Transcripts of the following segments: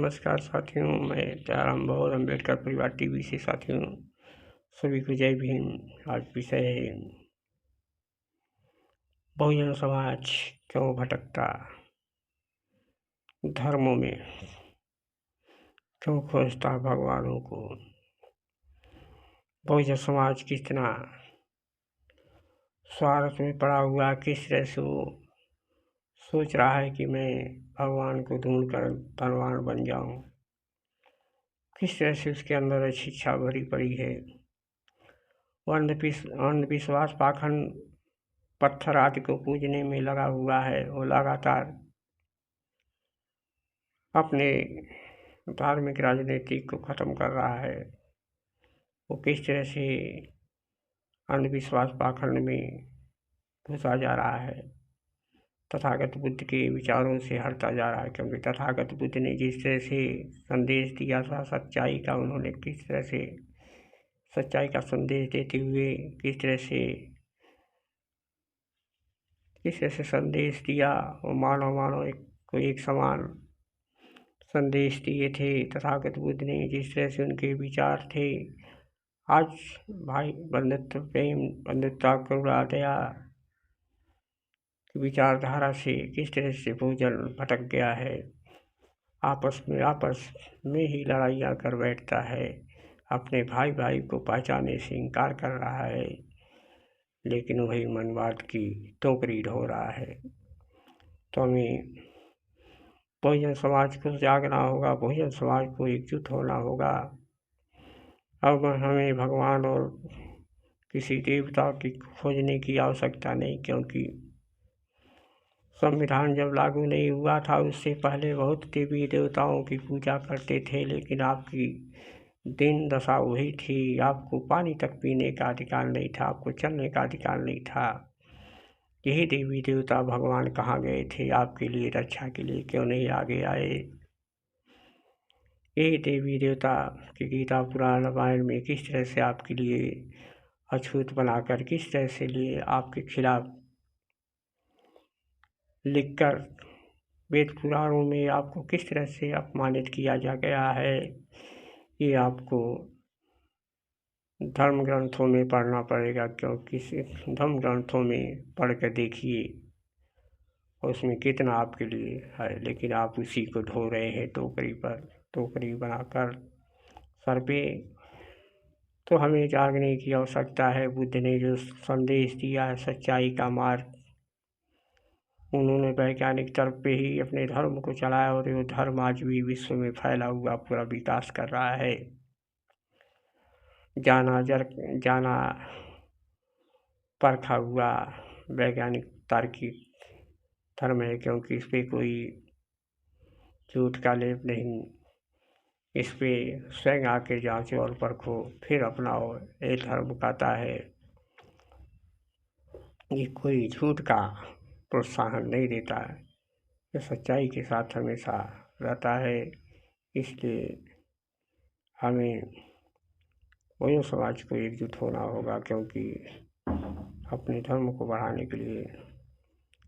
नमस्कार साथियों, मैं दयाराम बौर अम्बेडकर परिवार टीवी से साथियों सभी को जय भीम। आज विषय है बहुजन समाज क्यों भटकता, धर्मों में क्यों खोजता भगवानों को। बहुजन समाज कितना स्वार्थ में पड़ा हुआ, किस तरह से वो सोच रहा है कि मैं भगवान को ढूंढ कर धनवान बन जाऊं, किस तरह से उसके अंदर शिक्षा भरी पड़ी है। वो अंधविश्वास पाखंड पत्थर आदि को पूजने में लगा हुआ है। वो लगातार अपने धार्मिक राजनीति को खत्म कर रहा है। वो किस तरह से अंधविश्वास पाखंड में घुसा जा रहा है, तथागत बुद्ध के विचारों से हटता जा रहा है। क्योंकि तथागत बुद्ध ने जिस तरह से संदेश दिया था सच्चाई का, उन्होंने किस तरह से सच्चाई का संदेश देते हुए किस तरह से संदेश दिया। वो मानव एक समान संदेश दिए थे तथागत बुद्ध ने। जिस तरह से उनके विचार थे, आज भाई बंधुत्व, प्रेम, बंधुता, करुणा, दया की विचारधारा से किस तरह से भोजन भटक गया है। आपस में ही लड़ाइयाँ कर बैठता है, अपने भाई को पहचाने से इनकार कर रहा है, लेकिन वही मनवाद की टोकरी ढो रहा है। तो हमें बहुजन समाज को जागना होगा, बहुजन समाज को एकजुट होना होगा। अब हमें भगवान और किसी देवता की खोजने की आवश्यकता नहीं, क्योंकि संविधान जब लागू नहीं हुआ था उससे पहले बहुत देवी देवताओं की पूजा करते थे, लेकिन आपकी दिन दशा वही थी। आपको पानी तक पीने का अधिकार नहीं था, आपको चलने का अधिकार नहीं था। यही देवी देवता भगवान कहाँ गए थे आपके लिए रक्षा के लिए, क्यों नहीं आगे आए। यही देवी देवता की गीता पुराण रामायण में किस तरह से आपके लिए अछूत बनाकर, किस तरह से लिए आपके खिलाफ लिखकर वेद पुराणों में आपको किस तरह से अपमानित किया जा गया है। ये आपको धर्म ग्रंथों में पढ़ना पड़ेगा, क्योंकि धर्म ग्रंथों में पढ़ कर देखिए उसमें कितना आपके लिए है, लेकिन आप उसी को ढो रहे हैं टोकरी बनाकर सर पे। तो हमें जागने की आवश्यकता है। बुद्ध ने जो संदेश दिया है सच्चाई का मार्ग, उन्होंने वैज्ञानिक तर्क पे ही अपने धर्म को चलाया, और ये धर्म आज भी विश्व में फैला हुआ पूरा विकास कर रहा है। जाना परखा हुआ वैज्ञानिक तार्किक धर्म है, क्योंकि इस पे कोई झूठ का लेप नहीं। इस पे स्वयं आके जांचो और परखो फिर अपनाओ, ये धर्म कहता है। ये कोई झूठ का प्रोत्साहन नहीं देता है, ये सच्चाई के साथ हमेशा रहता है। इसलिए हमें बहुजन समाज को एकजुट होना होगा, क्योंकि अपने धर्म को बढ़ाने के लिए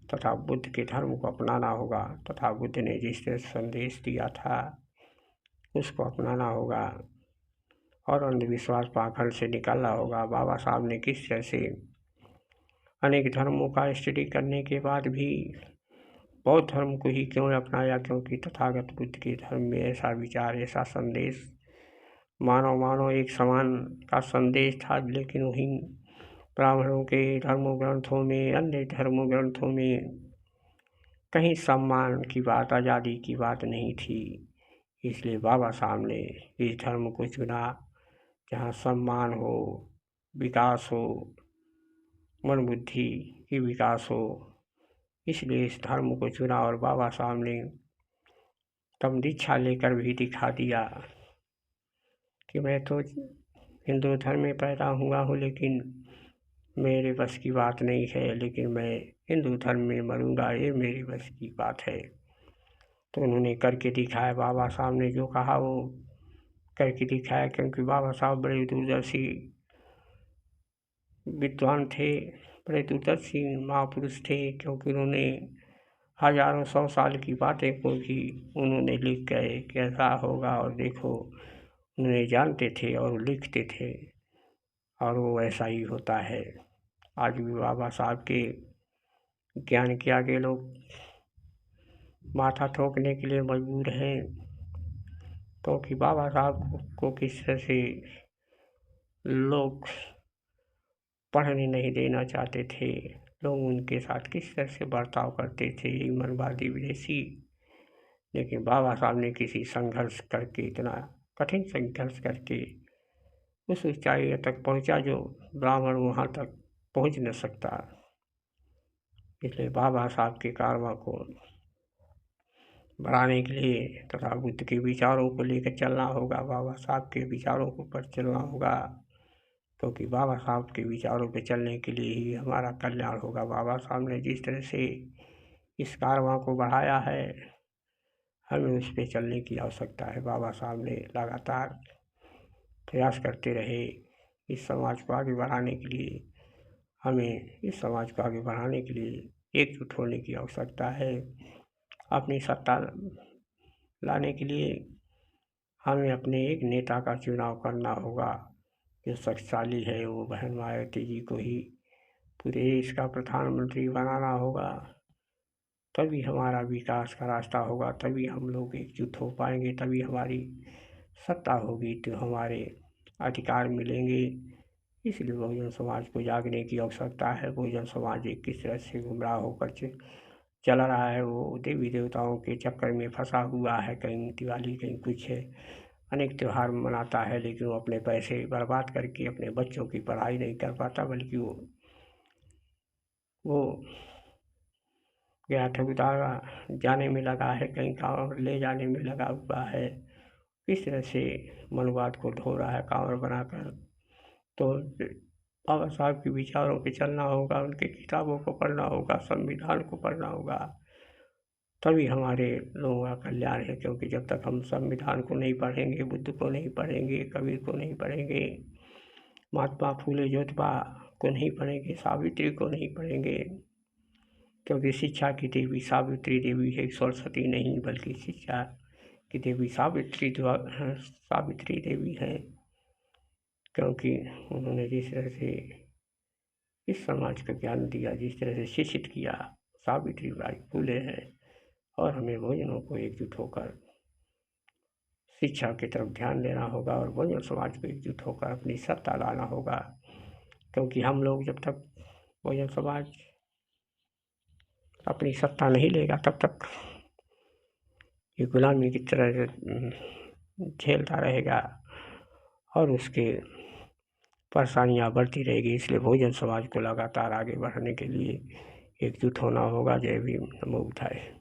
तथा बुद्ध के धर्म को अपनाना होगा। तथा बुद्ध ने जिस तरह संदेश दिया था उसको अपनाना होगा, और अंधविश्वास पाखंड से निकलना होगा। बाबा साहब ने किस तरह से अनेक धर्मों का स्टडी करने के बाद भी बौद्ध धर्म को ही क्यों अपनाया, क्योंकि तथागत बुद्ध के धर्म में ऐसा विचार, ऐसा संदेश, मानव एक समान का संदेश था। लेकिन वही ब्राह्मणों के धर्मों ग्रंथों में, अन्य धर्मों ग्रंथों में कहीं सम्मान की बात, आज़ादी की बात नहीं थी। इसलिए बाबा साहब ने इस धर्म को चुना जहाँ सम्मान हो, विकास हो, मन बुद्धि की विकास हो। इसलिए इस धर्म को चुना, और बाबा साहब ने तब दीक्षा लेकर भी दिखा दिया कि मैं तो हिंदू धर्म में पैदा हुआ हूँ, लेकिन मेरे बस की बात नहीं है, लेकिन मैं हिंदू धर्म में मरूंगा, ये मेरी बस की बात है। तो उन्होंने करके दिखाया। बाबा साहब ने जो कहा वो करके दिखाया, क्योंकि बाबा साहब बड़े दूरदर्शी विद्वान थे, बड़े दूरदर्शी महापुरुष थे। क्योंकि उन्होंने हज़ारों 100 साल की बातें को भी उन्होंने लिख गए कि ऐसा होगा, और देखो उन्हें जानते थे और लिखते थे, और वो ऐसा ही होता है। आज भी बाबा साहब के ज्ञान के आगे लोग माथा ठोकने के लिए मजबूर हैं, क्योंकि बाबा साहब को किस तरह से लोग पढ़ने नहीं देना चाहते थे, लोग उनके साथ किस तरह से बर्ताव करते थे, ईमानवादी विदेशी। लेकिन बाबा साहब ने किसी संघर्ष करके, इतना कठिन संघर्ष करके उस ऊंचाई तक पहुंचा जो ब्राह्मण वहां तक पहुंच न सकता। इसलिए बाबा साहब के कारवा को बढ़ाने के लिए तथा बुद्ध के विचारों को लेकर चलना होगा, बाबा साहब के विचारों को पर चलना होगा, क्योंकि बाबा साहब के विचारों पे चलने के लिए ही हमारा कल्याण होगा। बाबा साहब ने जिस तरह से इस कारवां को बढ़ाया है, हमें उस पे चलने की आवश्यकता है। बाबा साहब ने लगातार प्रयास करते रहे इस समाज को आगे बढ़ाने के लिए। हमें इस समाज को आगे बढ़ाने के लिए एकजुट होने की आवश्यकता है। अपनी सत्ता लाने के लिए हमें अपने एक नेता का चुनाव करना होगा जो शक्तिशाली है। वो बहन मायावती जी को ही पूरे देश का प्रधानमंत्री बनाना होगा, तभी हमारा विकास का रास्ता होगा, तभी हम लोग एकजुट हो पाएंगे, तभी हमारी सत्ता होगी, तो हमारे अधिकार मिलेंगे। इसलिए बहुजन समाज को जागने की आवश्यकता है। बहुजन समाज एक किस तरह से गुमराह होकर चला रहा है, वो देवी देवताओं के चक्कर में फंसा हुआ है। कहीं दिवाली, कहीं कुछ है, अनेक त्यौहार मनाता है, लेकिन वो अपने पैसे बर्बाद करके अपने बच्चों की पढ़ाई नहीं कर पाता, बल्कि वो गया ठगुदारा जाने में लगा है, कहीं कांवड़ ले जाने में लगा हुआ है। किस तरह से मनवाद को ढो रहा है कांवड़ बनाकर। तो बाबा साहब के विचारों पे चलना होगा, उनकी किताबों को पढ़ना होगा, संविधान को पढ़ना होगा, तभी हमारे लोगों का कल्याण है। क्योंकि जब तक हम संविधान को नहीं पढ़ेंगे, बुद्ध को नहीं पढ़ेंगे, कबीर को नहीं पढ़ेंगे, महात्मा फूले ज्योतिबा को नहीं पढ़ेंगे, सावित्री को नहीं पढ़ेंगे, क्योंकि शिक्षा की देवी सावित्री देवी है, सरस्वती नहीं, बल्कि शिक्षा की देवी सावित्री देवी है। क्योंकि उन्होंने जिस तरह से इस समाज को ज्ञान दिया, जिस तरह से शिक्षित किया, सावित्री बाई फूले है। और हमें बहुजनों को एकजुट होकर शिक्षा की तरफ ध्यान देना होगा और बहुजन समाज को एकजुट होकर अपनी सत्ता लाना होगा। क्योंकि हम लोग जब तक बहुजन समाज अपनी सत्ता नहीं लेगा, तब तक ये गुलामी की तरह झेलता रहेगा और उसके परेशानियाँ बढ़ती रहेगी। इसलिए बहुजन समाज को लगातार आगे बढ़ने के लिए एकजुट होना होगा। जय भीम, नमो बुद्धाय।